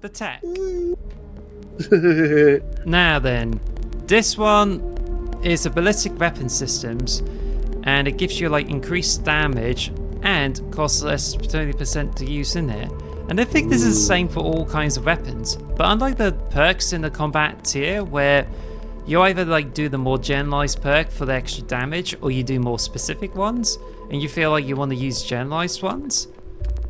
the tech. Now then, this one is a ballistic weapon systems, and it gives you like increased damage and costs less 20% to use in it. And I think this is the same for all kinds of weapons, but unlike the perks in the combat tier where you either like do the more generalized perk for the extra damage or you do more specific ones and you feel like you want to use generalized ones,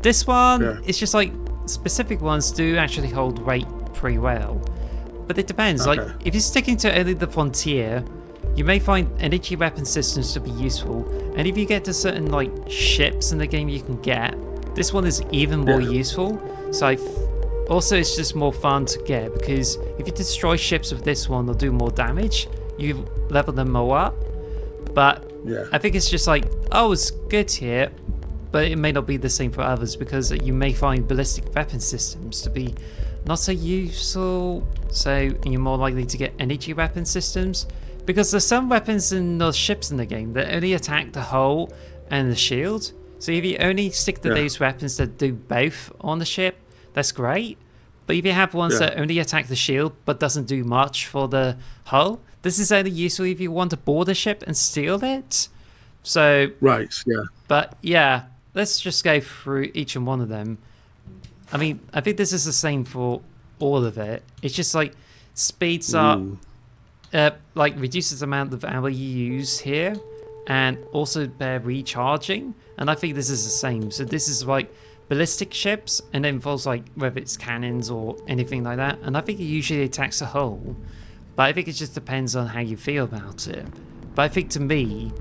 this one it's just like specific ones do actually hold weight pretty well. But it depends, like if you're sticking to only the frontier, you may find energy weapon systems to be useful, and if you get to certain like ships in the game you can get, this one is even more useful. So also it's just more fun to get, because if you destroy ships with this one, they'll do more damage, you level them more up. But I think it's just like, oh, it's good here, but it may not be the same for others, because you may find ballistic weapon systems to be not so useful, so you're more likely to get energy weapon systems, because there's some weapons in those ships in the game that only attack the hull and the shield. So if you only stick to those weapons that do both on the ship, that's great. But if you have ones that only attack the shield but doesn't do much for the hull, this is only useful if you want to board a ship and steal it. So but yeah, let's just go through each and one of them. I mean, I think this is the same for all of it. It's just like speeds up, like reduces the amount of ammo you use here, and also they're recharging. And I think this is the same. So this is like ballistic ships, and it involves like whether it's cannons or anything like that. And I think it usually attacks a hull, but I think it just depends on how you feel about it. But I think to me,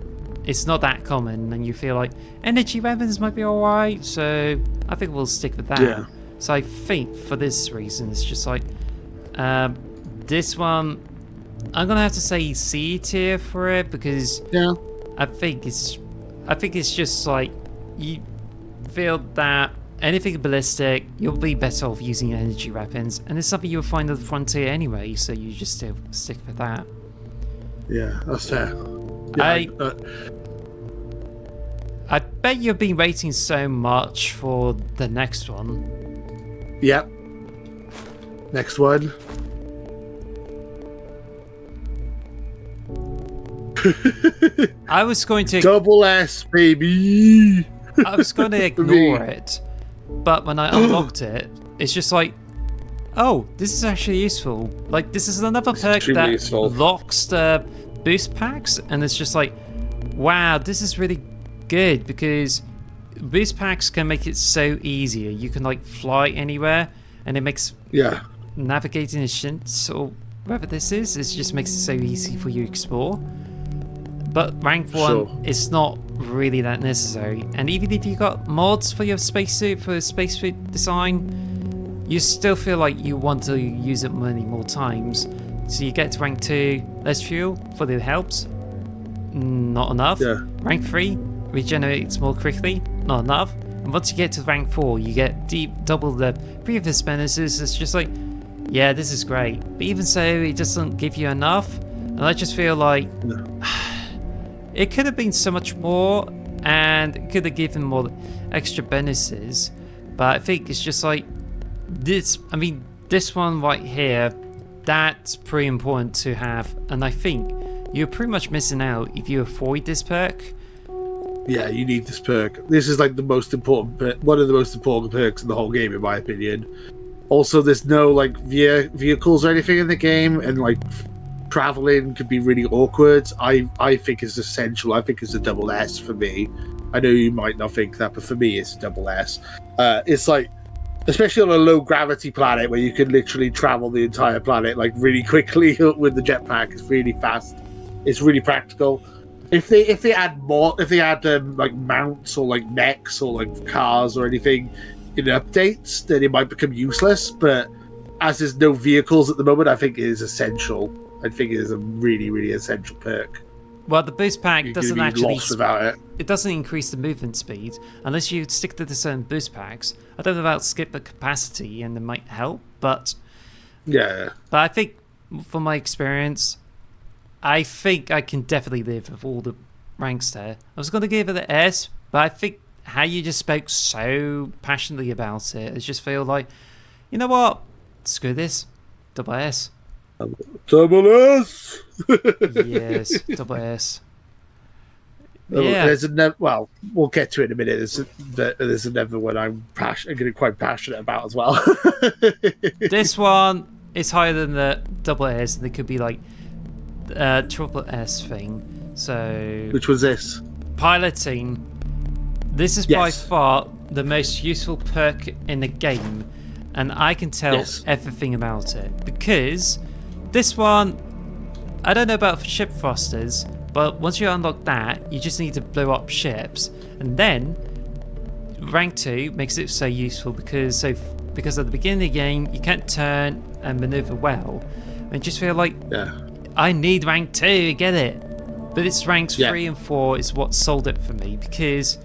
it's not that common, and you feel like energy weapons might be alright, so I think we'll stick with that. So I think for this reason, it's just like this one, I'm gonna have to say C tier for it, because I think it's just like you feel that anything ballistic, you'll be better off using energy weapons, and it's something you'll find at the frontier anyway, so you just still stick with that. Yeah, that's fair. I bet you've been waiting so much for the next one. Yep. Next one. I was going to double S, baby. I was going to ignore it, but when I unlocked it, it's just like, oh, this is actually useful. Like, this is another perk that locks the boost packs, and it's just like, wow, this is really good, because boost packs can make it so easier. You can like fly anywhere, and it makes navigating a ships or whatever this is, it just makes it so easy for you to explore. But rank 1, it's not really that necessary. And even if you got mods for your spacesuit, for spacesuit design, you still feel like you want to use it many more times. So you get to rank 2, less fuel for the helps, not enough. Rank 3, regenerates more quickly, not enough. And once you get to rank 4, you get double the previous bonuses. It's just like, yeah, this is great. But even so, it doesn't give you enough. And I just feel like it could have been so much more, and it could have given more extra bonuses. But I think it's just like this. I mean, this one right here, that's pretty important to have. And I think you're pretty much missing out if you avoid this perk. Yeah, you need this perk. This is like the most important, one of the most important perks in the whole game, in my opinion. Also, there's no like vehicles or anything in the game, and like traveling could be really awkward. I think it's essential. I think it's a double S for me. I know you might not think that, but for me, it's a double S. It's like, especially on a low gravity planet where you can literally travel the entire planet like really quickly with the jetpack. It's really fast. It's really practical. If they add more, if they add like mounts or like mechs or like cars or anything in updates, then it might become useless. But as there's no vehicles at the moment, I think it is essential. I think it is a really, really essential perk. Well, the boost pack doesn't actually without it. It doesn't increase the movement speed unless you stick to the certain boost packs. I don't know about skip the capacity, and it might help, but But I think from my experience, I think I can definitely live with all the ranks there. I was going to give it an S, but I think how you just spoke so passionately about it, I just feel like, you know what? screw this, double S. Double S. Yes, double S. Yeah. Yeah, Well, we'll get to it in a minute. There's another one I'm getting quite passionate about as well. this one is higher than the double S, and it could be like triple S thing. So Which was this? piloting. This is by far the most useful perk in the game, and I can tell everything about it because this one, I don't know about ship thrusters, but once you unlock that, you just need to blow up ships, and then rank 2 makes it so useful because at the beginning of the game you can't turn and maneuver well, and just feel like I need rank 2 to get it. But it's ranks 3 and 4 is what sold it for me, because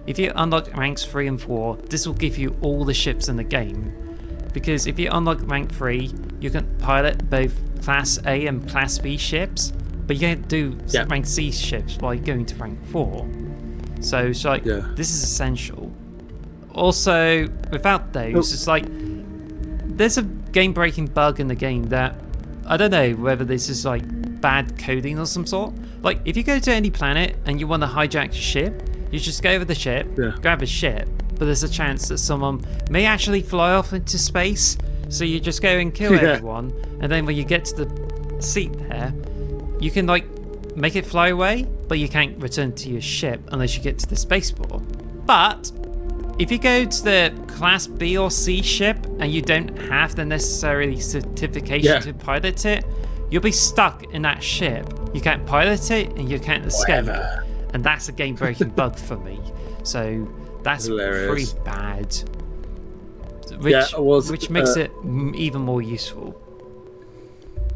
if you unlock ranks 3 and 4, this will give you all the ships in the game. Because if you unlock rank 3, you can pilot both Class A and Class B ships, but you can't do rank C ships while you're going to rank 4. So it's like, this is essential. Also, without those, it's like, there's a game-breaking bug in the game that, I don't know whether this is like bad coding or some sort. Like, if you go to any planet and you want to hijack a ship, you just go over the ship, grab a ship, but there's a chance that someone may actually fly off into space, so you just go and kill everyone, and then when you get to the seat there, you can like make it fly away, but you can't return to your ship unless you get to the spaceport. But if you go to the Class B or C ship and you don't have the necessary certification to pilot it, you'll be stuck in that ship. You can't pilot it and you can't escape. And that's a game-breaking bug for me. So that's pretty bad. Which makes it even more useful.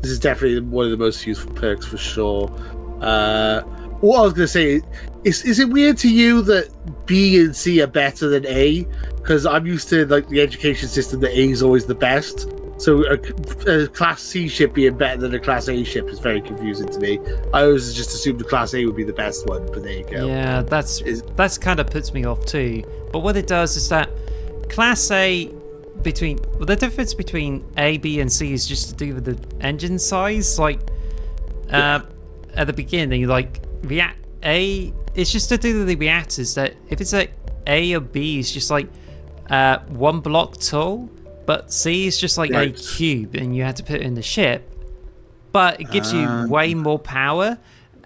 This is definitely one of the most useful perks for sure. What I was going to say is it weird to you that B and C are better than A? Because I'm used to like the education system that A is always the best. So a Class C ship being better than a Class A ship is very confusing to me. I always just assumed the Class A would be the best one, but there you go. Yeah, that's kind of puts me off too. But what it does is that Class A the difference between A, B, and C is just to do with the engine size. Like at the beginning, like A, it's just to do with the reactors. That if it's like A or B, it's just like one block tall. But C is just like a cube, and you have to put it in the ship. But it gives you way more power,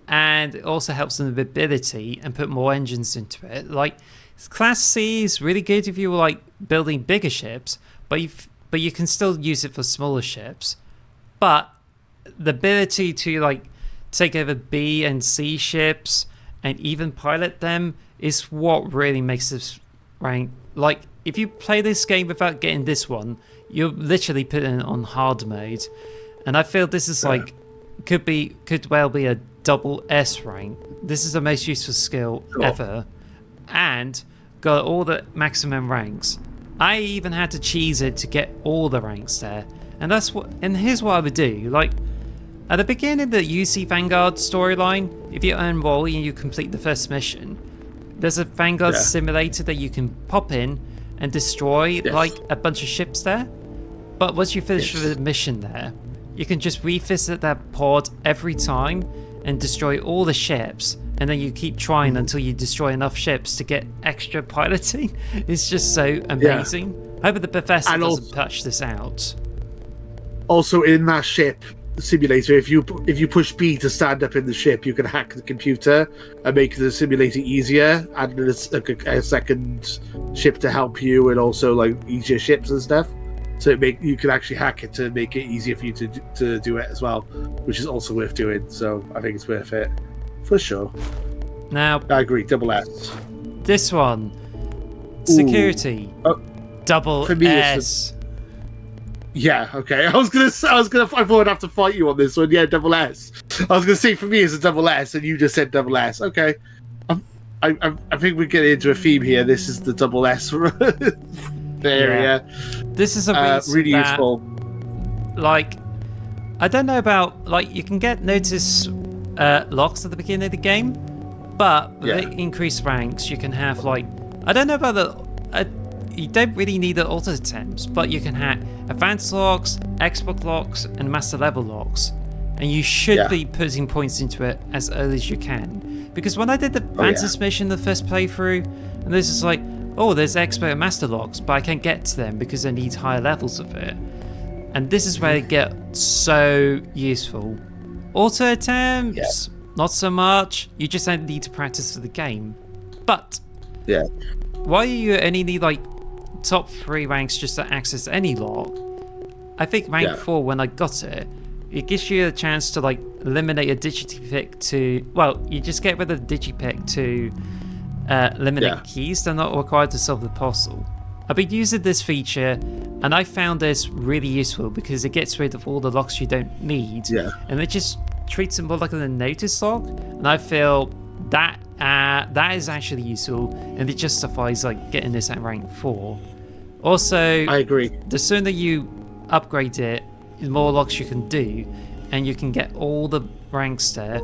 and it also helps in the ability and put more engines into it. Like Class C is really good if you were like building bigger ships, but you can still use it for smaller ships. But the ability to like take over B and C ships and even pilot them is what really makes this rank. Like, if you play this game without getting this one, you're literally putting it on hard mode. And I feel this is like could well be a double S rank. This is the most useful skill ever, and got all the maximum ranks. I even had to cheese it to get all the ranks there. And here's what I would do. Like, at the beginning of the UC Vanguard storyline, if you enroll and you complete the first mission, there's a Vanguard simulator that you can pop in and destroy like a bunch of ships there. But once you finish with the mission there, you can just revisit that pod every time and destroy all the ships, and then you keep trying until you destroy enough ships to get extra piloting. It's just so amazing. I hope the professor doesn't patch this out. Also, in that ship simulator, if you push B to stand up in the ship, you can hack the computer and make the simulator easier, add a second ship to help you, and also like easier ships and stuff. So you can actually hack it to make it easier for you to do it as well, which is also worth doing. So I think it's worth it for sure. Now I agree, double S. This one, security, double for me, S. Yeah, okay. I thought I'd have to fight you on this one. Yeah, double S. I was gonna say for me it's a double S, and you just said double S. Okay. I think we're getting into a theme here. This is the double S area. This is a reason really useful. Like, I don't know about like you can get notice locks at the beginning of the game, but with increased ranks you can have like I don't know about you don't really need the auto attempts, but you can hack advanced locks, export locks, and master level locks. And you should be putting points into it as early as you can. Because when I did the Mantis mission the first playthrough, and this is like, oh, there's expert and master locks, but I can't get to them because I need higher levels of it. And this is where it gets so useful. Auto attempts, not so much. You just need to practice for the game. But while you only need like top 3 ranks just to access any lock, I think rank 4 when I got it, it gives you a chance to like eliminate a digipick to, well, you just get rid of the digipick to eliminate keys. They're not required to solve the puzzle. I've been using this feature and I found this really useful because it gets rid of all the locks you don't need, and it just treats it more like a notice lock, and I feel that that is actually useful, and it justifies like getting this at rank 4. Also, I agree. The sooner you upgrade it, the more locks you can do, and you can get all the ranks there,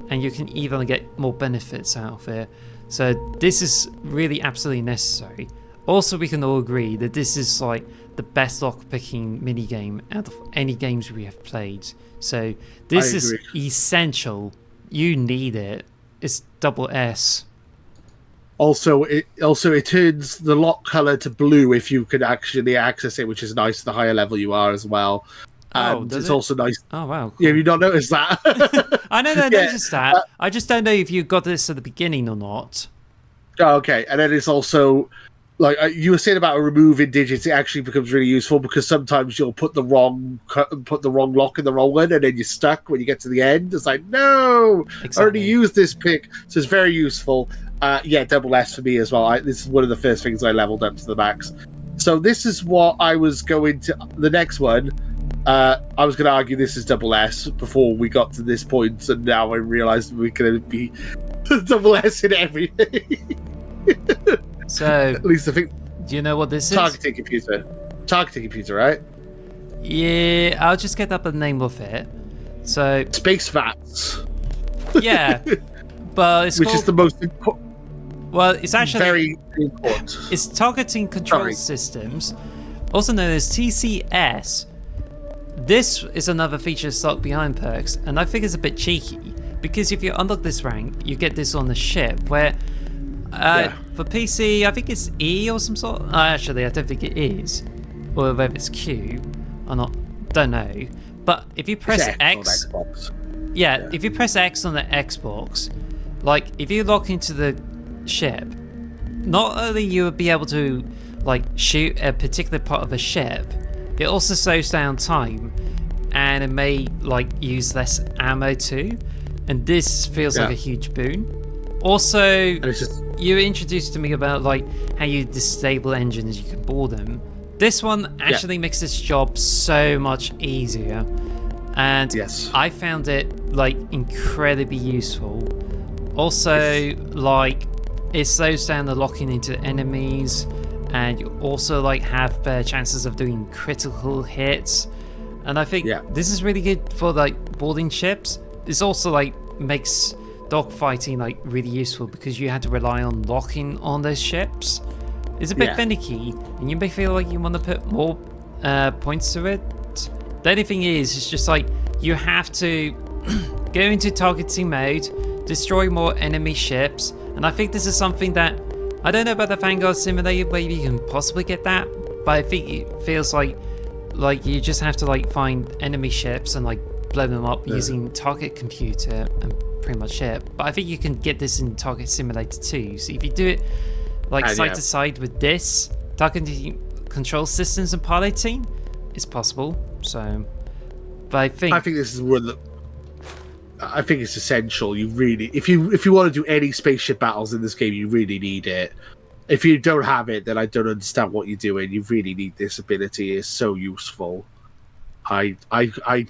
and you can even get more benefits out of it. So this is really absolutely necessary. Also, we can all agree that this is like the best lock picking minigame out of any games we have played. So this is essential. You need it. It's double S. Also, it turns the lock color to blue if you can actually access it, which is nice the higher level you are as well. And it's also nice. Oh wow! Cool. Yeah, have you not noticed that? I know I noticed that. I just don't know if you got this at the beginning or not. Oh, okay, and then it's also like you were saying about removing digits. It actually becomes really useful because sometimes you'll put the wrong lock in the wrong one, and then you're stuck when you get to the end. It's like, no, I already used this pick, so it's very useful. Double S for me as well. This is one of the first things I leveled up to the max. So this is what I was going to. The next one, I was going to argue this is double S before we got to this point, and now I realised we could be double S in everything. So, at least I think. Do you know what this is? Targeting computer, right? Yeah, I'll just get up the name of it. So space vats. Yeah, but it's is the most important. Well, it's actually very important. It's targeting control systems, also known as TCS. This is another feature stuck behind perks, and I think it's a bit cheeky because if you unlock this rank, you get this on the ship. Where for PC, I think it's E or some sort. Actually, I don't think it is, or whether it's Q or not. Don't know. But if you press X, if you press X on the Xbox, like if you lock into the ship, not only you will be able to like shoot a particular part of a ship, it also slows down time, and it may like use less ammo too, and this feels like a huge boon. Also, you were introduced to me about like how you disable engines, you can board them. This one actually makes this job so much easier, and I found it like incredibly useful. Also, like it slows down the locking into enemies, and you also like have better chances of doing critical hits. And I think this is really good for like boarding ships. This also like makes dogfighting like really useful because you had to rely on locking on those ships. It's a bit finicky, and you may feel like you want to put more points to it. The only thing is, it's just like you have to go into targeting mode, destroy more enemy ships, and I think this is something that I don't know about the Vanguard Simulator, maybe you can possibly get that, but I think it feels like you just have to like find enemy ships and like blow them up using target computer and pretty much it. But I think you can get this in Target Simulator too. So if you do it like side to side with this, targeting control systems and piloting, it's possible. So, but I think this is one that I think it's essential. You really, if you want to do any spaceship battles in this game, you really need it. If you don't have it, then I don't understand what you're doing. You really need this ability. It's so useful. I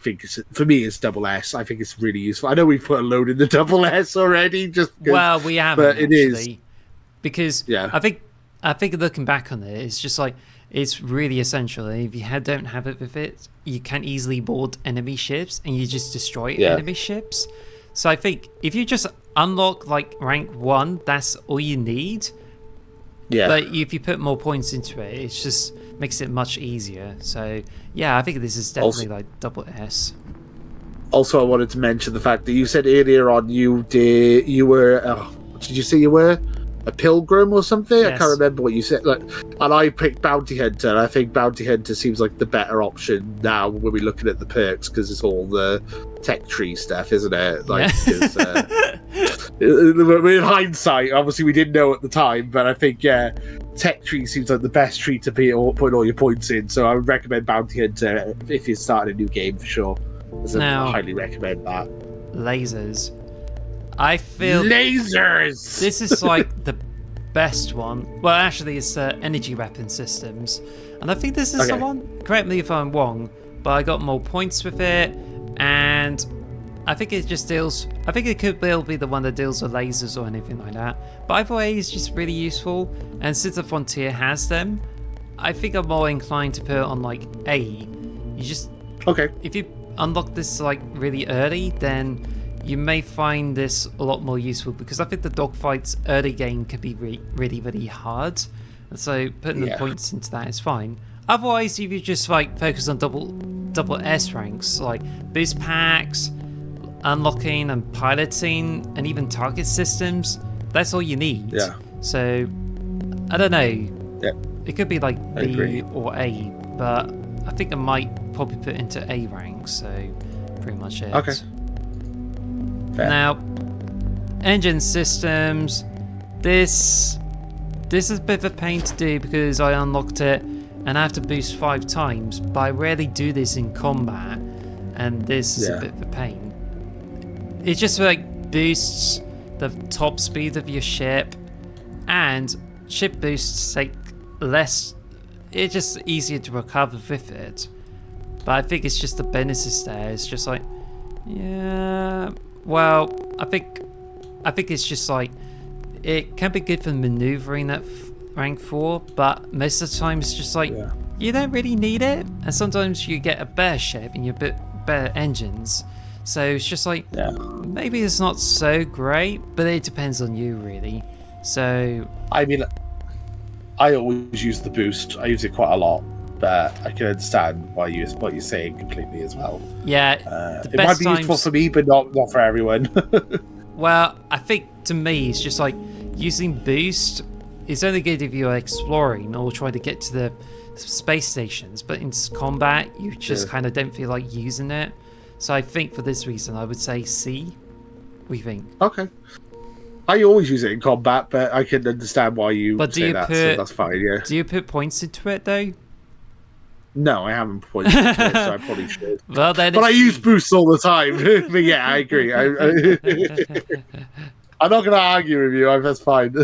think for me it's double S. I think it's really useful. I know we've put a load in the double S already. Well, we haven't, but it actually, is because I think looking back on it, it's just like it's really essential. If you don't have it with it, you can easily board enemy ships and you just destroy enemy ships. So I think if you just unlock like rank 1, that's all you need. Yeah. But if you put more points into it, it just makes it much easier. So yeah, I think this is definitely like double S. Also, I wanted to mention the fact that you said earlier on you were what did you say you were? A pilgrim or something? Yes. I can't remember what you said. Like, and I picked Bounty Hunter. And I think Bounty Hunter seems like the better option now when we're looking at the perks because it's all the tech tree stuff, isn't it? Like, in hindsight, obviously we didn't know at the time, but I think tech tree seems like the best tree to be putting all your points in. So I would recommend Bounty Hunter if you're starting a new game for sure. Now, I highly recommend that. Lasers. I feel lasers. This is like the best one. Well, actually, it's energy weapon systems, and I think this is the one. Correct me if I'm wrong, but I got more points with it, and I think it just deals. I think it could be the one that deals with lasers or anything like that. But either way, it's just really useful, and since the Frontier has them, I think I'm more inclined to put it on like A. You just if you unlock this like really early, then you may find this a lot more useful because I think the dogfights early game can be really, really hard. And so putting the points into that is fine. Otherwise, if you just like focus on double S ranks, like boost packs, unlocking and piloting, and even target systems, that's all you need. Yeah. So I don't know. Yeah. It could be like B or A, but I think I might probably put it into A rank. So pretty much it. Okay. Fair. Now, engine systems. This is a bit of a pain to do because I unlocked it and I have to boost 5 times, but I rarely do this in combat, and this is a bit of a pain. It just like boosts the top speed of your ship, and ship boosts take less. It's just easier to recover with it. But I think it's just the bonuses there. It's just like, yeah. Well, I think it's just like it can be good for maneuvering at rank 4, but most of the time it's just like you don't really need it, and sometimes you get a better ship and you're a bit better engines, so it's just like maybe it's not so great, but it depends on you really. So I mean, I always use the boost. I use it quite a lot. But I can understand what you're saying completely as well. Yeah, it might be useful for me, but not for everyone. Well, I think to me, it's just like using boost is only good if you're exploring or trying to get to the space stations. But in combat, you just kind of don't feel like using it. So I think for this reason, I would say C. What do you think? Okay. I always use it in combat, but I can understand why you say that. So that's fine. Yeah. Do you put points into it though? No, I haven't pointed to it, so I probably should. Well, then but I use boosts all the time. But yeah, I agree. I'm not going to argue with you. That's fine.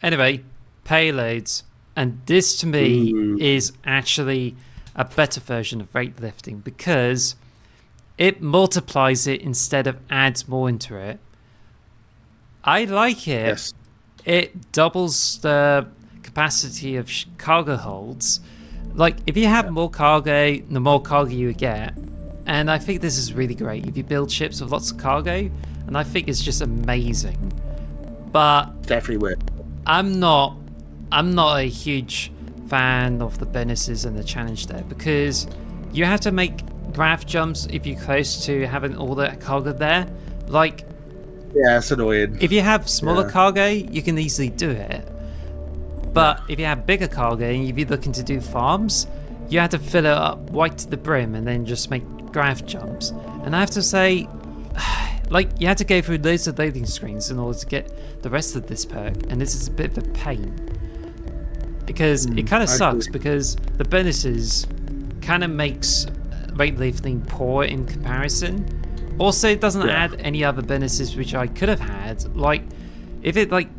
Anyway, payloads. And this, to me, is actually a better version of weightlifting because it multiplies it instead of adds more into it. I like it. Yes. It doubles the capacity of cargo holds. Like, if you have more cargo, the more cargo you get. And I think this is really great if you build ships with lots of cargo. And I think it's just amazing. But definitely would. I'm not a huge fan of the bonuses and the challenge there because you have to make grav jumps if you're close to having all that cargo there. Like, yeah, it's annoying. If you have smaller cargo, you can easily do it. But if you have bigger cargo and you'd be looking to do farms, you have to fill it up right to the brim and then just make grav jumps. And I have to say, like, you have to go through loads of loading screens in order to get the rest of this perk, and this is a bit of a pain. Because it kind of sucks because the bonuses kind of makes weightlifting poor in comparison. Also, it doesn't add any other bonuses which I could have had. Like, if it like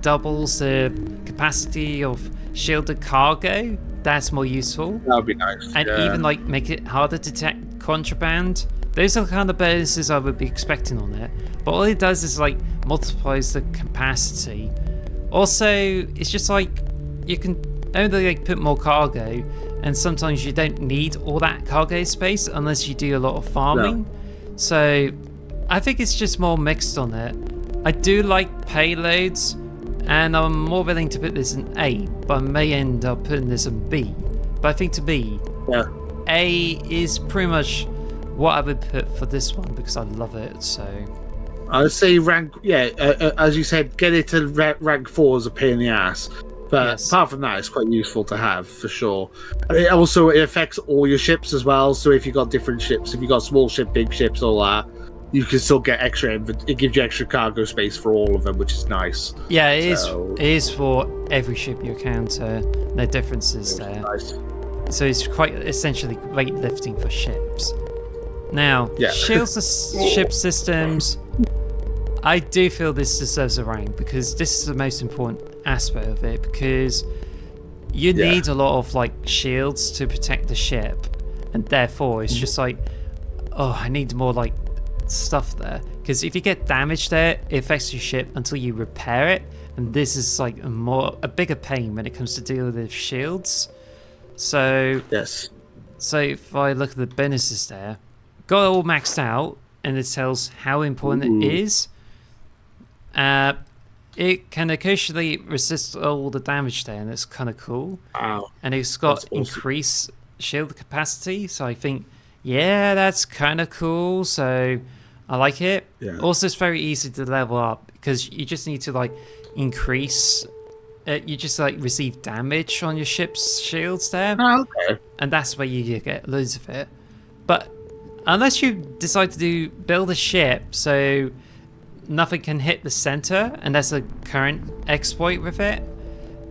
doubles the capacity of shielded cargo, that's more useful. That would be nice. And even like make it harder to detect contraband. Those are the kind of bonuses I would be expecting on it. But all it does is like multiplies the capacity. Also, it's just like you can only like put more cargo, and sometimes you don't need all that cargo space unless you do a lot of farming. So I think it's just more mixed on it. I do like payloads, and I'm more willing to put this in A, but I may end up putting this in B. But I think to me, A is pretty much what I would put for this one because I love it. So I would say rank, as you said, get it to rank 4 is a pain in the ass. But apart from that, it's quite useful to have for sure. It affects all your ships as well. So if you've got different ships, if you've got small ship, big ships, all that, you can still get extra. It gives you extra cargo space for all of them, which is nice. Yeah, it is for every ship you encounter. No differences there. Nice. So it's quite essentially weightlifting for ships. Now, shields and ship systems. I do feel this deserves a rank because this is the most important aspect of it, because you need a lot of like shields to protect the ship, and therefore it's just like, oh, I need more like stuff there, because if you get damage there, it affects your ship until you repair it, and this is like a bigger pain when it comes to dealing with shields. So so if I look at the bonuses there, got it all maxed out, and it tells how important it is. It can occasionally resist all the damage there, and it's kind of cool. Wow. And it's got increased shield capacity, so I think, that's kind of cool. So I like it. Yeah. Also, it's very easy to level up because you just need to like increase. You just like receive damage on your ship's shields there. Oh, okay. And that's where you get loads of it. But unless you decide to build a ship, so nothing can hit the center, and that's a current exploit with it.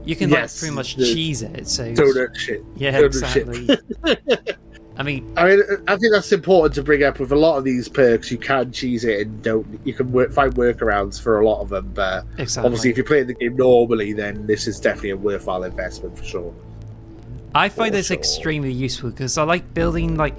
You can like pretty much cheese it. So donut shit. Yeah, donut exactly. Shit. I mean, I think that's important to bring up with a lot of these perks. You can cheese it and you can find workarounds for a lot of them. But obviously, if you're playing the game normally, then this is definitely a worthwhile investment for sure. I find this extremely useful because I like building like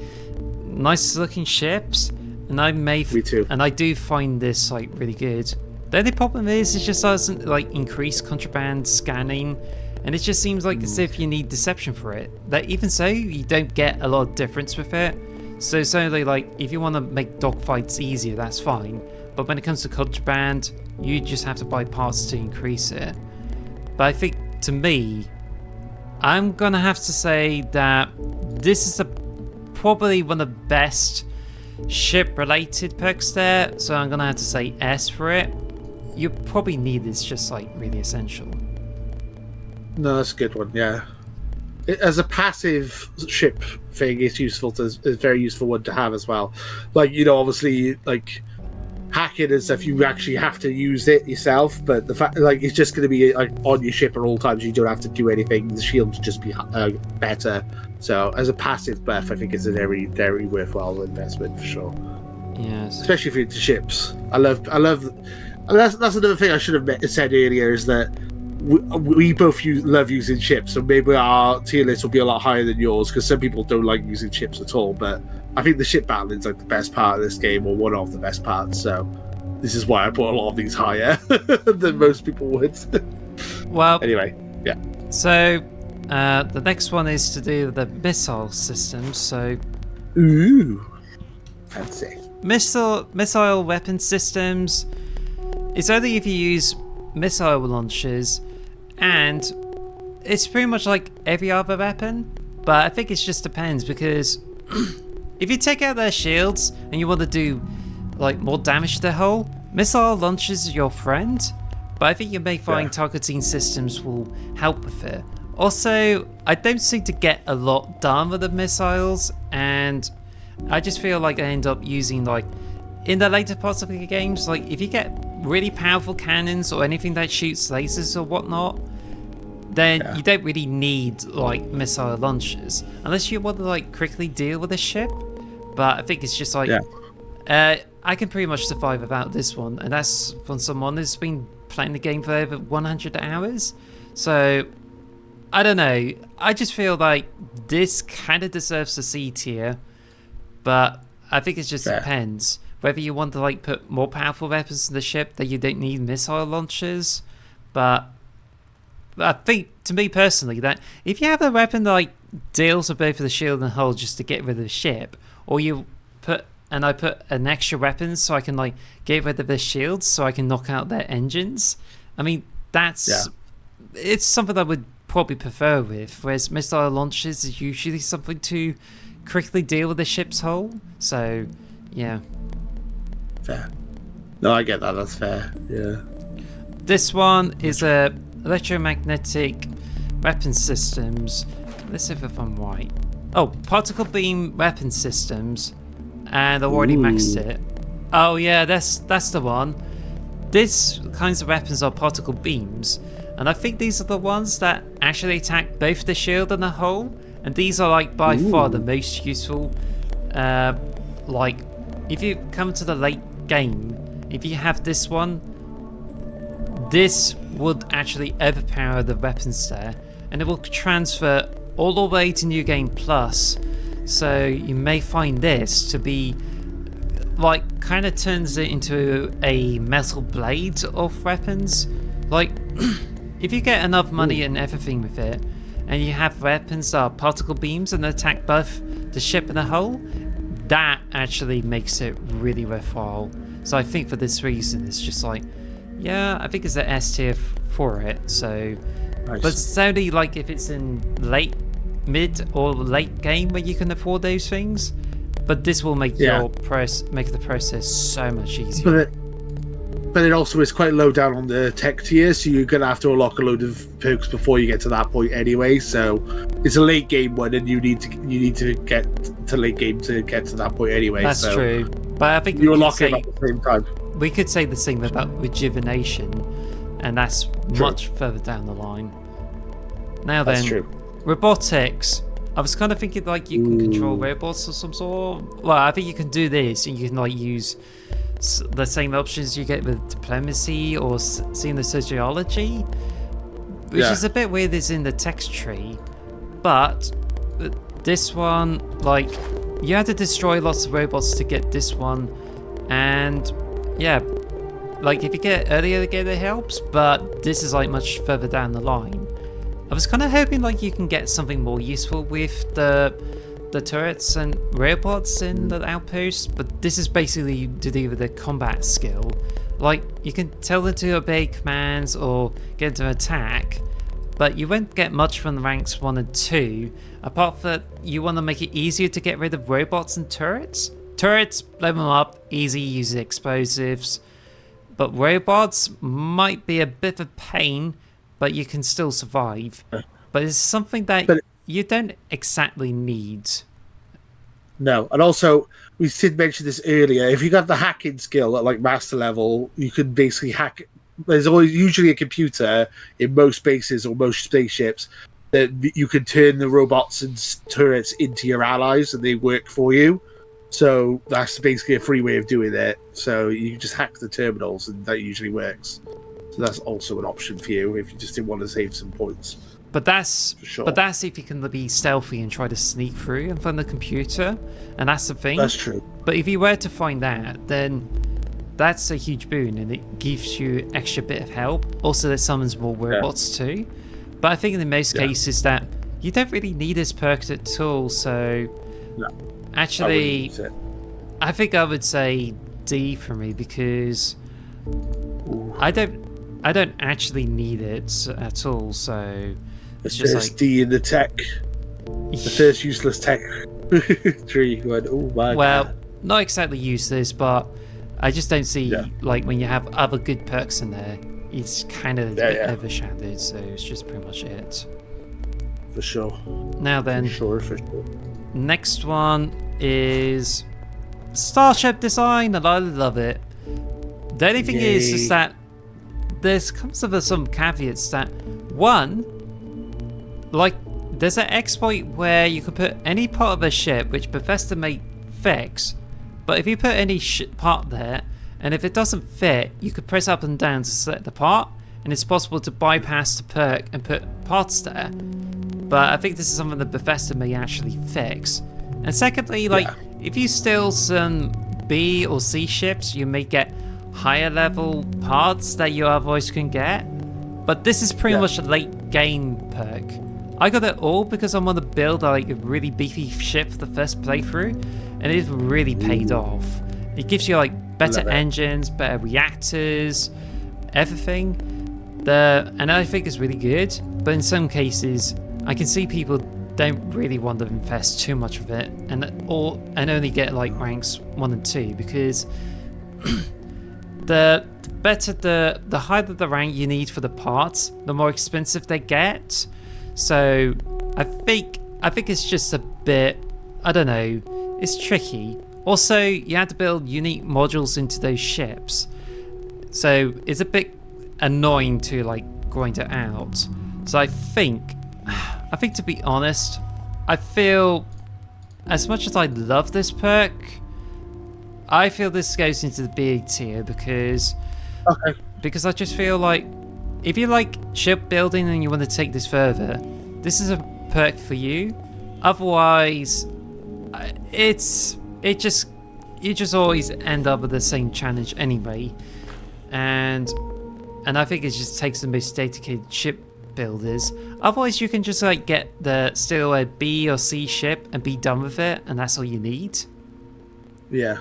nice looking ships. And me too. And I do find this like really good. The only problem is it just doesn't like increase contraband scanning, and it just seems like as if you need deception for it. That even so, you don't get a lot of difference with it. So it's only like if you want to make dogfights easier, that's fine. But when it comes to contraband, you just have to buy parts to increase it. But I think to me, I'm gonna have to say that this is probably one of the best ship related perks there, so I'm gonna have to say S for it. You probably need this, just like really essential. No, that's a good one. As a passive ship thing, it's a very useful one to have as well. Like, obviously like hacking and stuff, you actually have to use it yourself, but the fact like it's just going to be like on your ship at all times. You don't have to do anything. The shield will just be better. So as a passive buff, I think it's a very, very worthwhile investment for sure. Yes, especially if you're into ships. I love. And that's another thing I should have said earlier, is that we both love using ships, so maybe our tier list will be a lot higher than yours, because some people don't like using ships at all. But I think the ship battling is like the best part of this game, or one of the best parts. So this is why I put a lot of these higher than most people would. Well, anyway, yeah. So the next one is to do with the missile systems. So, ooh, fancy missile weapon systems. It's only if you use missile launchers, and it's pretty much like every other weapon, but I think it just depends, because if you take out their shields and you want to do like more damage to their hull, missile launchers are your friend, but I think you may find targeting systems will help with it. Also, I don't seem to get a lot done with the missiles, and I just feel like I end up using, like, in the later parts of the games, like if you get really powerful cannons or anything that shoots lasers or whatnot, then you don't really need like missile launchers unless you want to like quickly deal with a ship. But I think it's just like I can pretty much survive without this one, and that's from someone who's been playing the game for over 100 hours. So I don't know, I just feel like this kind of deserves a C tier, but I think it just depends whether you want to like put more powerful weapons in the ship that you don't need missile launchers. But I think, to me personally, that if you have a weapon that like deals with both the shield and hull just to get rid of the ship, or you put an extra weapon so I can like get rid of their shields so I can knock out their engines, I mean, that's it's something I would probably prefer with, whereas missile launches is usually something to quickly deal with the ship's hull. So, yeah. Fair. No, I get that. That's fair. Yeah. This one is a electromagnetic weapon systems. Let's see if I'm right. Oh, particle beam weapon systems, and I've already maxed it. Oh yeah, that's the one. These kinds of weapons are particle beams, and I think these are the ones that actually attack both the shield and the hull. And these are like by far the most useful. Like, if you come to the late game, if you have this one, this would actually overpower the weapons there, and it will transfer all the way to New Game Plus. So you may find this to be like kind of turns it into a metal blade of weapons. Like if you get enough money and everything with it, and you have weapons that are particle beams and attack both the ship and the hull, that actually makes it really worthwhile. So I think for this reason, it's just like, yeah, I think it's an S tier for it. So, Nice. but it's only like if it's in mid or late game where you can afford those things. But this will make make the process so much easier. But it also is quite low down on the tech tier, so you're gonna have to unlock a load of perks before you get to that point anyway. So it's a late game one, and you need to get to late game to get to that point anyway. That's true. But I think you unlock it at the same time. We could say the same about rejuvenation, and that's much further down the line. Now then, That's true. Robotics. I was kind of thinking like you can control robots or some sort. Well, I think you can do this, and you can like use the same options you get with diplomacy or seeing the sociology, which is a bit weird. It's in the text tree, but this one, like, you had to destroy lots of robots to get this one, and yeah, like if you get it earlier, it helps, but this is like much further down the line. I was kind of hoping like you can get something more useful with the turrets and robots in the outpost, but this is basically to do with the combat skill. Like, you can tell them to obey commands or get them to attack, but you won't get much from the ranks 1 and 2, apart from that you want to make it easier to get rid of robots and turrets. Turrets, blow them up, easy, use explosives, but robots might be a bit of a pain, but you can still survive. But it's something that you don't exactly need. No, and also we did mention this earlier. If you got the hacking skill at like master level, you can basically hack. There's always usually a computer in most bases or most spaceships that you can turn the robots and turrets into your allies, and they work for you. So that's basically a free way of doing it. So you just hack the terminals, and that usually works. So that's also an option for you if you just didn't want to save some points. But that's sure. But that's if you can be stealthy and try to sneak through and find the computer, and that's the thing. That's true. But if you were to find that, then that's a huge boon, and it gives you extra bit of help. Also, it summons more robots too. But I think in most cases that you don't really need this perk at all. So actually, I think I would say D for me, because I don't actually need it at all. So it's just first like D in the tech, the first useless tech tree. Going, oh my God. Not exactly useless, but I just don't see like when you have other good perks in there, it's kind of a bit overshadowed. So it's just pretty much it. For sure. Now then, for sure. Next one is starship design, and I love it. The only thing is that there's comes with some caveats. That one, like, there's an exploit where you can put any part of a ship which Bethesda may fix, but if you put any part there, and if it doesn't fit, you could press up and down to select the part, and it's possible to bypass the perk and put parts there. But I think this is something that Bethesda may actually fix. And secondly, like, if you steal some B or C ships, you may get higher level parts that you otherwise can get. But this is pretty much a late game perk. I got it all because I want to build like a really beefy ship for the first playthrough, and it really paid off. It gives you like better engines, better reactors, everything. And I think it's really good, but in some cases, I can see people don't really want to invest too much of it, and only get like ranks 1 and 2, because the better the higher the rank you need for the parts, the more expensive they get. So I think it's just a bit, I don't know, it's tricky. Also, you have to build unique modules into those ships, so it's a bit annoying to like grind it out. So I think to be honest, I feel, as much as I love this perk, I feel this goes into the B tier because I just feel like if you like ship building and you want to take this further, this is a perk for you. Otherwise, you just always end up with the same challenge anyway, and I think it just takes the most dedicated ship builders. Otherwise, you can just like get still a B or C ship and be done with it, and that's all you need. Yeah,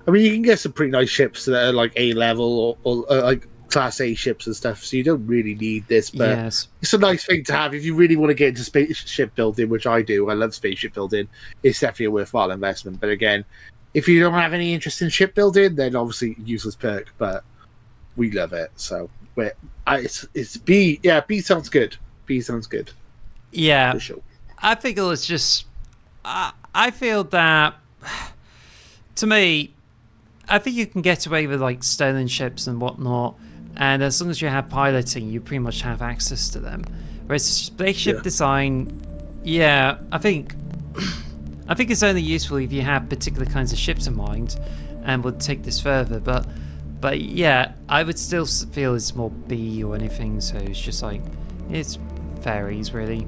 I mean, you can get some pretty nice ships that are like A level or like Class A ships and stuff, so you don't really need this. But yes, it's a nice thing to have if you really want to get into spaceship building, which I do. I love spaceship building. It's definitely a worthwhile investment. But again, if you don't have any interest in shipbuilding, then obviously useless perk. But we love it, so it's B. Yeah, B sounds good. B sounds good. yeah. For sure. I think it was just. I feel that, to me, I think you can get away with like stolen ships and whatnot, and as long as you have piloting, you pretty much have access to them. Whereas spaceship design, yeah, I think it's only useful if you have particular kinds of ships in mind and would take this further. But yeah, I would still feel it's more B or anything. So it's just like, it's fairies really.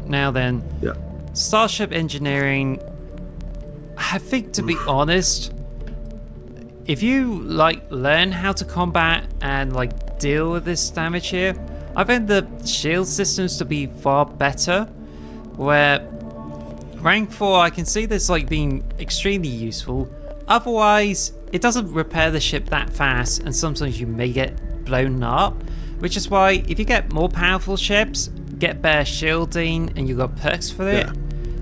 Now then, Starship engineering. I think, to be honest, if you like learn how to combat and like deal with this damage here, I find the shield systems to be far better. Where rank 4, I can see this like being extremely useful. Otherwise, it doesn't repair the ship that fast, and sometimes you may get blown up. Which is why if you get more powerful ships, get better shielding, and you got perks for it.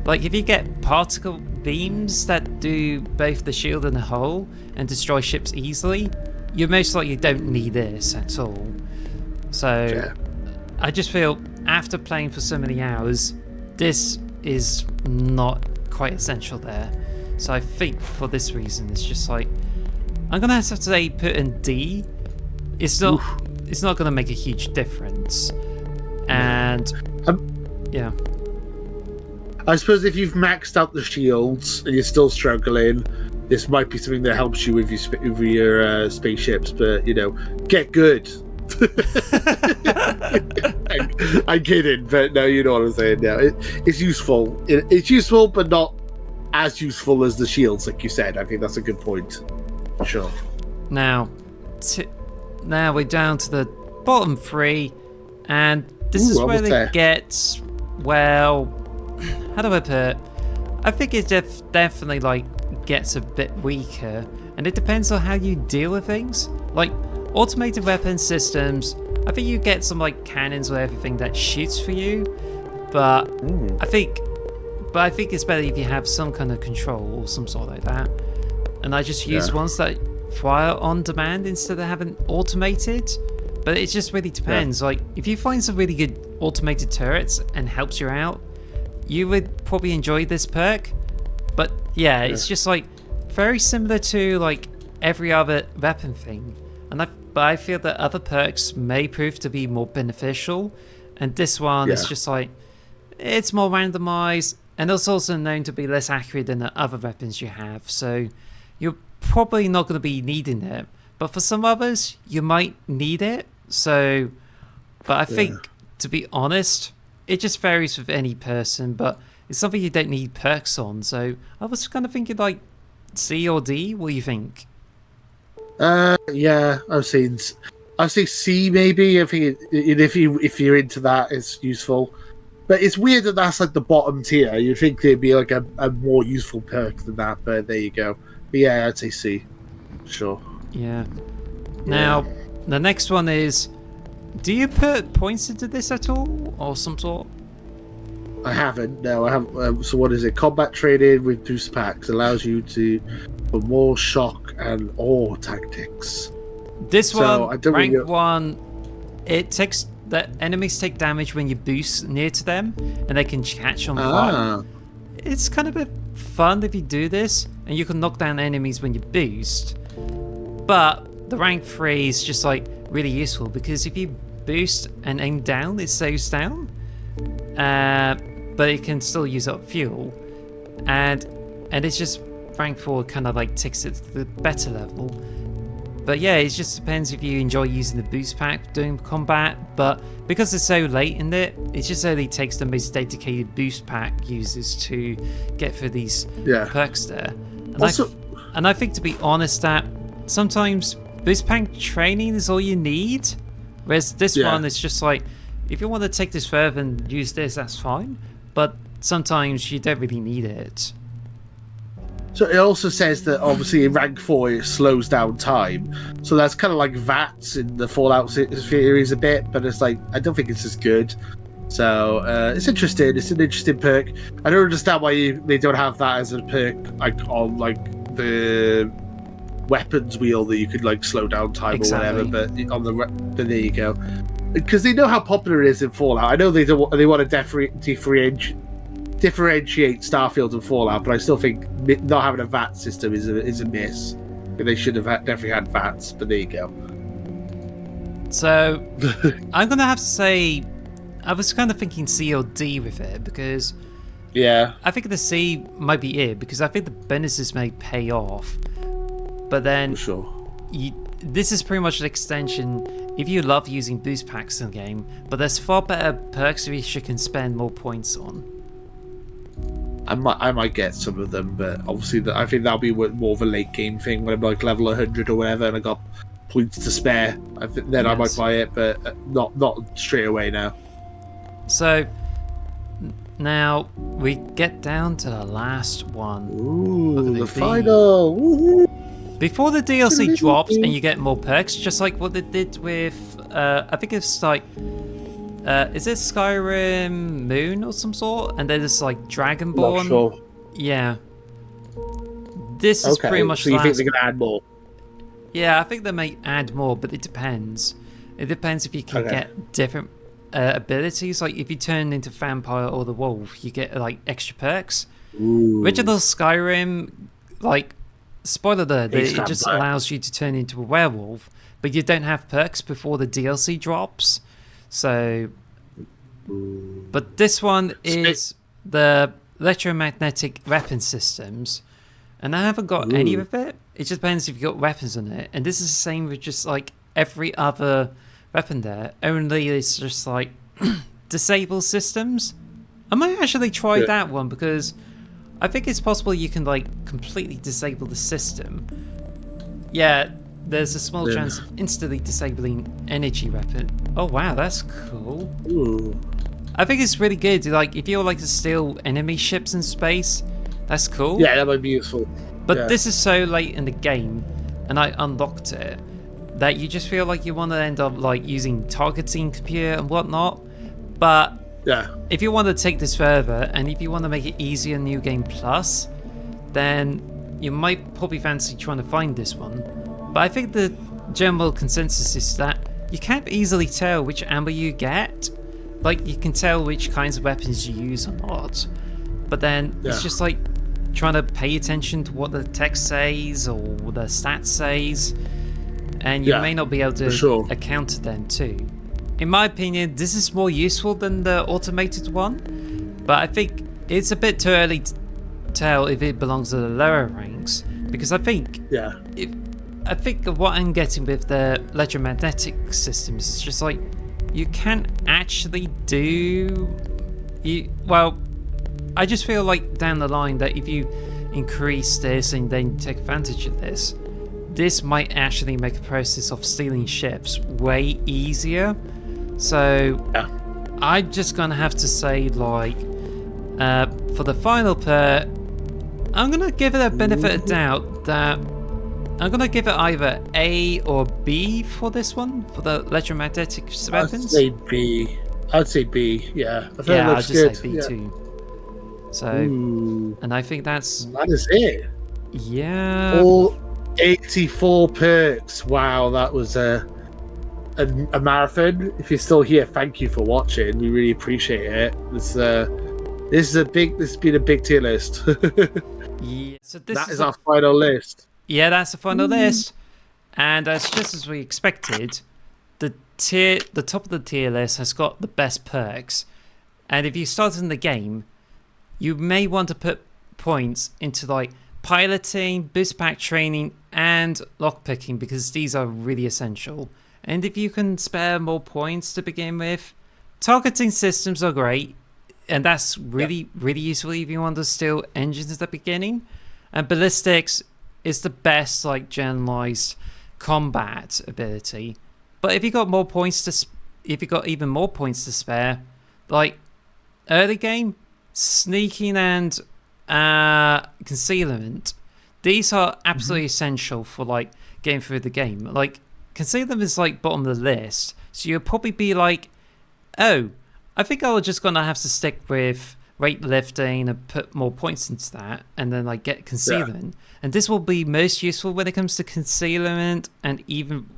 Like if you get particle beams that do both the shield and the hull and destroy ships easily, you most likely don't need this at all. So I just feel after playing for so many hours, this is not quite essential there. So I think for this reason, it's just like, I'm gonna have to say put in D. It's not gonna make a huge difference. And yeah. I suppose if you've maxed out the shields and you're still struggling, this might be something that helps you with your spaceships. But you know, get good. I'm kidding, but no, you know what I'm saying. Now it's useful. It's useful, but not as useful as the shields, like you said. I think that's a good point. Sure. Now we're down to the bottom 3, and this is where it gets, well, how do I put it? I think it definitely like gets a bit weaker, and it depends on how you deal with things. Like automated weapon systems, I think you get some like cannons or everything that shoots for you, but I think it's better if you have some kind of control or some sort like that. And I just use ones that fire on demand instead of having automated. But it just really depends. Like if you find some really good automated turrets and helps you out, you would probably enjoy this perk. But yeah, it's just like very similar to like every other weapon thing. But I feel that other perks may prove to be more beneficial, and this one is just like, it's more randomized, and it's also known to be less accurate than the other weapons you have. So you're probably not going to be needing it. But for some others, you might need it. So, but I think, to be honest, it just varies with any person, but it's something you don't need perks on. So I was kind of thinking like C or D. What do you think? Yeah, I'd say C maybe. I think if you're into that, it's useful. But it's weird that that's like the bottom tier. You'd think there'd be like a more useful perk than that, but there you go. But yeah, I'd say C. Sure. Yeah. Now, the next one is Do you put points into this at all, or some sort? I haven't. No, I haven't. So what is it? Combat training with boost packs allows you to for more shock and awe tactics. This So, one, I don't rank really- 1, it takes the enemies take damage when you boost near to them, and they can catch on fire. It's kind of a bit fun if you do this, and you can knock down enemies when you boost. But the rank 3 is just like really useful because if you boost and aim down, it slows down, but it can still use up fuel, and it's just rank 4 kind of like takes it to the better level. But yeah, it just depends if you enjoy using the boost pack during combat, but because it's so late in it just only takes the most dedicated boost pack users to get through these perks there. And Also, I think, to be honest, that sometimes boost pack training is all you need, whereas this one is just like, if you want to take this further and use this, that's fine, but sometimes you don't really need it. so it also says that obviously in rank 4 it slows down time. So that's kind of like VATS in the Fallout series a bit, but it's like, I don't think it's as good. So it's interesting. It's an interesting perk. I don't understand why they don't have that as a perk like on like the weapons wheel that you could like slow down time or whatever. But on but there you go. Because they know how popular it is in Fallout. I know they want to differentiate Starfield and Fallout, but I still think not having a VAT system is a miss. They should have definitely had VATs, but there you go. So I'm gonna have to say, I was kind of thinking C or D with it because I think the C might be it because I think the bonuses may pay off, but then For sure. this is pretty much an extension if you love using boost packs in the game, but there's far better perks which you can spend more points on. I might get some of them, but obviously I think that'll be more of a late game thing when I'm like level 100 or whatever, and I got points to spare. I might buy it, but not straight away now. So now we get down to the last one. Ooh, the final. Ooh. Before the DLC drops and you get more perks, just like what they did with I think it's like is it Skyrim Moon or some sort? And then it's like Dragonborn. Not sure. Yeah. This is pretty much. So you think they're gonna add more? Yeah, I think they may add more, but it depends. It depends if you can get different abilities. Like if you turn into vampire or the wolf, you get like extra perks. Ooh. Original Skyrim, like spoiler alert, it just allows you to turn into a werewolf, but you don't have perks before the DLC drops. So, but this one is the electromagnetic weapon systems, and I haven't got any of it. It just depends if you've got weapons on it, and this is the same with just like every other weapon there, only it's just like disable systems. I might actually try that one because I think it's possible you can like completely disable the system. Yeah, there's a small chance of instantly disabling energy weapon. Oh wow, that's cool. Ooh. I think it's really good. Like if you like to steal enemy ships in space, that's cool. Yeah, that might be useful. But this is so late in the game, and I unlocked it, that you just feel like you want to end up like using targeting computer and whatnot. But if you want to take this further, and if you want to make it easier in New Game Plus, then you might probably fancy trying to find this one. But I think the general consensus is that you can't easily tell which ammo you get. Like you can tell which kinds of weapons you use or not, but then it's just like trying to pay attention to what the text says or the stats says, and you may not be able to account to them too. In my opinion, this is more useful than the automated one, but I think it's a bit too early to tell if it belongs to the lower ranks, because I think what I'm getting with the electromagnetic systems is just like you can't actually I just feel like down the line that if you increase this and then take advantage of this might actually make the process of stealing ships way easier. So I'm just gonna have to say, like, for the final perk, I'm gonna give it a benefit of doubt that I'm gonna give it either A or B for this one, for the electromagnetic weapons. I'd say B. I'd say B. Yeah, I think it Yeah, I'll looks just good. say B Yeah. too. So, Ooh, and I think that's that is it. yeah. All 84 perks. Wow, that was a marathon. If you're still here, thank you for watching. We really appreciate it. This has been a big tier list. Yeah. So this That is is our final list. yeah, that's the final list, and that's just as we expected. The top of the tier list has got the best perks, and if you start in the game, you may want to put points into like piloting, boost pack training, and lockpicking because these are really essential. And if you can spare more points to begin with, targeting systems are great, and that's really useful if you want to steal engines at the beginning. And ballistics is the best like generalized combat ability. But if you got more points if you got even more points to spare, like early game, sneaking and concealment, these are absolutely essential for like getting through the game. Like concealment is like bottom of the list, so you'll probably be like, oh, I think I was just gonna have to stick with weightlifting and put more points into that, and then like get concealment. And this will be most useful when it comes to concealment, and even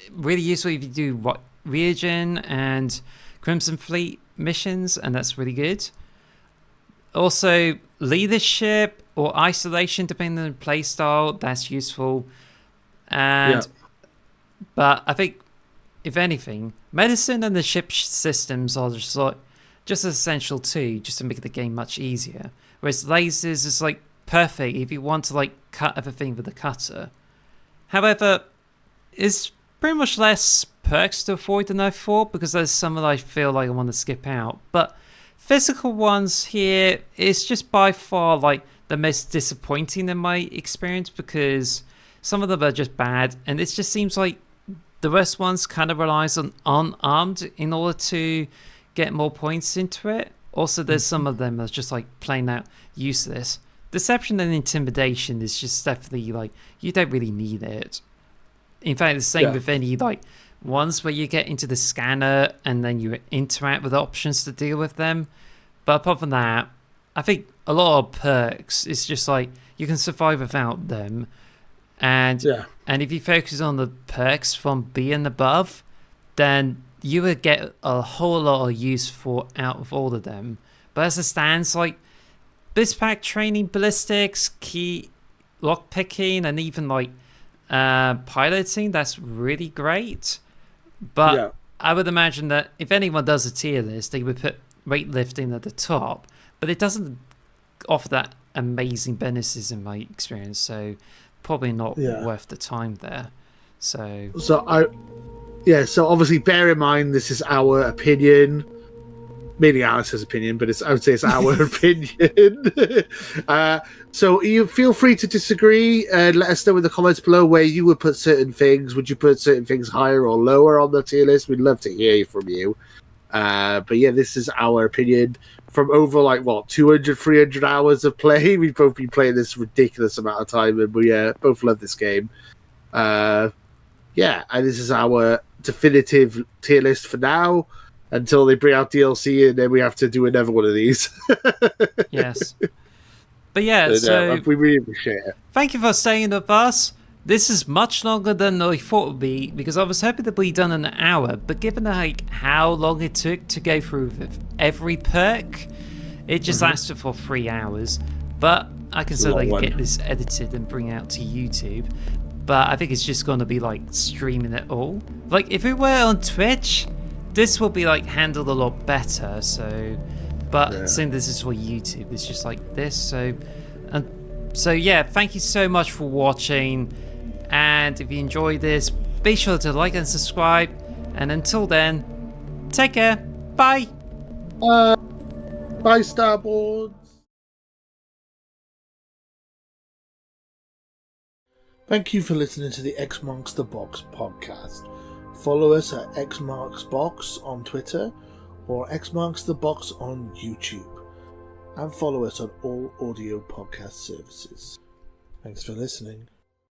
really useful if you do what Reagen and Crimson Fleet missions, and that's really good. Also, leadership or isolation, depending on the playstyle, that's useful. And but I think, if anything, medicine and the ship systems are just as essential too, just to make the game much easier. Whereas lasers is like perfect if you want to like cut everything with a cutter. However, it's pretty much less perks to avoid than I thought, because there's some that I feel like I want to skip out. But physical ones here is just by far like the most disappointing in my experience, because some of them are just bad, and it just seems like the rest ones kind of relies on unarmed in order to get more points into it. Also, there's some of them that's just like plain out useless. Deception and intimidation is just definitely like, you don't really need it. In fact, the same with any like ones where you get into the scanner and then you interact with options to deal with them. But apart from that, I think a lot of perks is just like you can survive without them. And if you focus on the perks from B and above, then you would get a whole lot of use for out of all of them. But as it stands, like boost pack training, ballistics, key lockpicking, and even like piloting, that's really great. But I would imagine that if anyone does a tier list, they would put weightlifting at the top, but it doesn't offer that amazing bonuses in my experience, so probably not worth the time there. So obviously bear in mind this is our opinion, mainly Alice's opinion, but I would say it's our opinion. So you feel free to disagree and let us know in the comments below where you would put certain things. Would you put certain things higher or lower on the tier list? We'd love to hear from you. But yeah, this is our opinion from over 200, 300 hours of play. We've both been playing this ridiculous amount of time, and we both love this game. And this is our definitive tier list for now, until they bring out DLC, and then we have to do another one of these. Yes. But yeah, so we really appreciate it. Thank you for staying with us. This is much longer than I thought it would be, because I was hoping to be done in an hour, but given how long it took to go through every perk, it just lasted for 3 hours. But I can certainly get this edited and bring it out to YouTube. But I think it's just going to be streaming it all. If it were on Twitch, this will be handled a lot better. But since this is for YouTube, it's just like this. So yeah, thank you so much for watching. And if you enjoyed this, be sure to like and subscribe. And until then, take care. Bye. Bye, Starboards. Thank you for listening to the X Marks the Box podcast. Follow us at X Marks Box on Twitter or X Marks the Box on YouTube. And follow us on all audio podcast services. Thanks for listening.